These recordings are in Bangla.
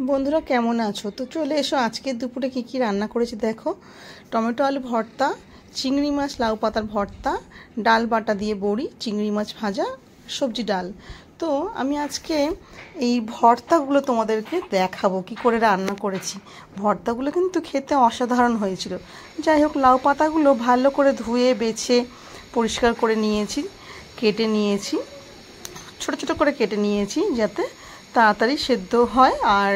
বন্ধুরা কেমন আছো? তো চলে এসো আজকে দুপুরে কি রান্না করেছি দেখো। টমেটো আলু ভর্তা, চিংড়ি মাছ লাউ পাতার ভর্তা, ডাল বাটা দিয়ে বড়ি, চিংড়ি মাছ ভাজা, সবজি ডাল। তো আমি আজকে এই ভর্তাগুলো তোমাদেরকে দেখাবো কি করে রান্না করেছি। ভর্তাগুলো কিন্তু খেতে অসাধারণ হয়েছিল। যাই হোক, লাউ পাতাগুলো ভালো করে ধুয়ে বেছে পরিষ্কার করে নিয়েছি, কেটে নিয়েছি, ছোট ছোট করে কেটে নিয়েছি যাতে তাড়াতাড়ি সেদ্ধ হয় আর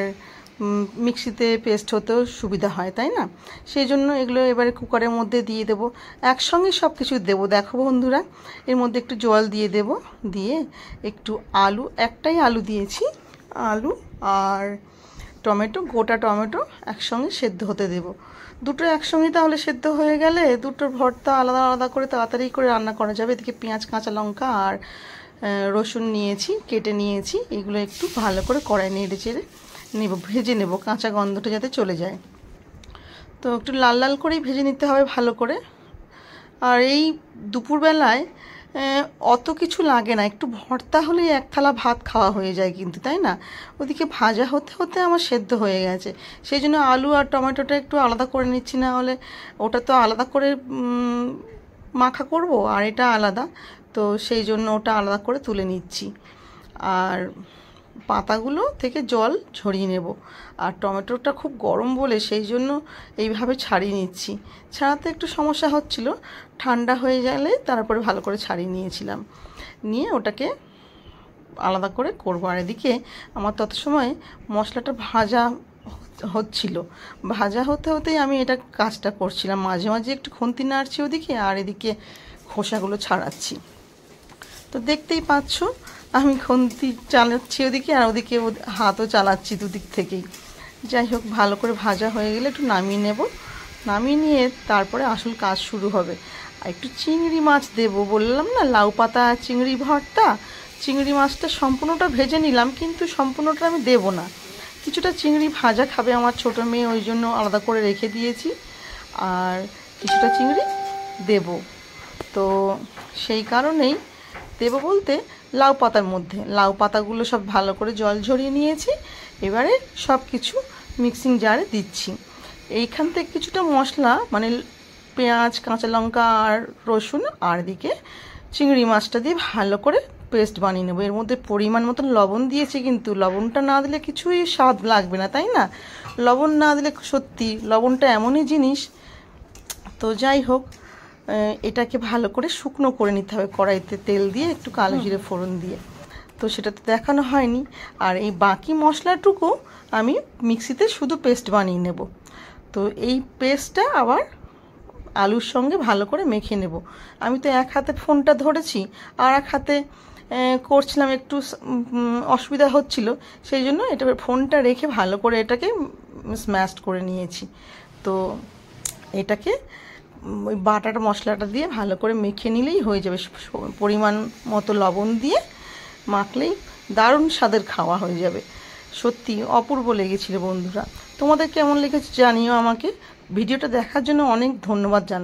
মিক্সিতে পেস্ট হতেও সুবিধা হয়, তাই না? সেই জন্য এগুলো এবারে কুকারের মধ্যে দিয়ে দেবো, একসঙ্গে সব কিছু দেবো। দেখো বন্ধুরা, এর মধ্যে একটু জল দিয়ে দেব, দিয়ে একটু আলু, একটাই আলু দিয়েছি, আলু আর টমেটো, গোটা টমেটো একসঙ্গে সেদ্ধ হতে দেব। দুটো একসঙ্গে তাহলে সেদ্ধ হয়ে গেলে দুটোর ভর্তা আলাদা আলাদা করে তাড়াতাড়ি করে রান্না করা যাবে। এদিকে পেঁয়াজ, কাঁচা লঙ্কা আর রসুন নিয়েছি, কেটে নিয়েছি। এগুলো একটু ভালো করে কড়াই নেড়ে চেড়ে নেব, ভেজে নেব, কাঁচা গন্ধটা যাতে চলে যায়। তো একটু লাল লাল করেই ভেজে নিতে হবে ভালো করে। আর এই দুপুরবেলায় অত কিছু লাগে না, একটু ভর্তা হলেই এক থালা ভাত খাওয়া হয়ে যায় কিন্তু, তাই না? ওদিকে ভাজা হতে হতে আমার সেদ্ধ হয়ে গেছে, সেই জন্য আলু আর টমেটোটা একটু আলাদা করে নিচ্ছি, না হলে ওটা তো আলাদা করে মাখা করব আর এটা আলাদা, তো সেই জন্য ওটা আলাদা করে তুলে নিচ্ছি। আর পাতাগুলো থেকে জল ঝরিয়ে নেব। আর টমেটোটা খুব গরম বলে সেই জন্য এইভাবে ছাড়িয়ে নিচ্ছি। ছাড়াতে একটু সমস্যা হচ্ছিল, ঠান্ডা হয়ে গেলে তারপরে ভালো করে ছাড়িয়ে নিয়েছিলাম, নিয়ে ওটাকে আলাদা করে করবো। আর এদিকে আমার তত সময় মশলাটা ভাজা হচ্ছিল, ভাজা হতে হতেই আমি এটা কাজটা করছিলাম, মাঝে মাঝে একটু খুন্তি নাড়ছি ওদিকে, আর এদিকে খোসাগুলো ছাড়াচ্ছি। তো দেখতেই পাচ্ছ আমি খুন্তি চালাচ্ছি ওদিকে, আর ওদিকে হাতও চালাচ্ছি দুদিক থেকেই। যাই হোক, ভালো করে ভাজা হয়ে গেলে একটু নামিয়ে নেব, নামিয়ে নিয়ে তারপরে আসল কাজ শুরু হবে। আর একটু চিংড়ি মাছ দেব, বললাম না লাউ পাতা আর চিংড়ি ভর্তা। চিংড়ি মাছটা সম্পূর্ণটা ভেজে নিলাম, কিন্তু সম্পূর্ণটা আমি দেব না, কিছুটা চিংড়ি ভাজা খাবে আমার ছোটো মেয়ে, ওই জন্য আলাদা করে রেখে দিয়েছি, আর কিছুটা চিংড়ি দেব। তো সেই কারণেই দেবো বলতে, লাউ পাতার মধ্যে লাউ পাতাগুলো সব ভালো করে জল ঝরিয়ে নিয়েছি। এবারে সব কিছু মিক্সিং জারে দিচ্ছি। এইখান থেকে কিছুটা মশলা মানে পেঁয়াজ, কাঁচা লঙ্কা আর রসুন, আর দিকে চিংড়ি মাছটা দিয়ে ভালো করে পেস্ট বানিয়ে নেবো। এর মধ্যে পরিমাণ মতন লবণ দিয়েছি, কিন্তু লবণটা না দিলে কিছুই স্বাদ লাগবে না, তাই না? লবণ না দিলে সত্যি লবণটা এমনই জিনিস। তো যাই হোক, এটাকে ভালো করে শুকনো করে নিতে হবে কড়াইতে তেল দিয়ে, একটু কালো জিরে ফোড়ন দিয়ে। তো সেটা তো দেখানো হয়নি। আর এই বাকি মশলাটুকু আমি মিক্সিতে শুধু পেস্ট বানিয়ে নেব। তো এই পেস্টটা আবার আলুর সঙ্গে ভালো করে মেখে নেব। আমি তো এক হাতে ফোনটা ধরেছি, আর এক হাতে করছিলাম, একটু অসুবিধা হচ্ছিল, সেই জন্য এটা ফোনটা রেখে ভালো করে এটাকে স্ম্যাশড করে নিয়েছি। তো এটাকে ওই বাটার মশলাটা দিয়ে ভালো করে মেখে নিলেই হয়ে যাবে। পরিমাণ মতো লবণ দিয়ে মাখলেই দারুণ স্বাদের খাওয়া হয়ে যাবে। সত্যি অপূর্ব লেগেছিল বন্ধুরা। তোমাদের কেমন লেগেছে জানিও আমাকে। ভিডিওটা দেখার জন্য অনেক ধন্যবাদ জানাই।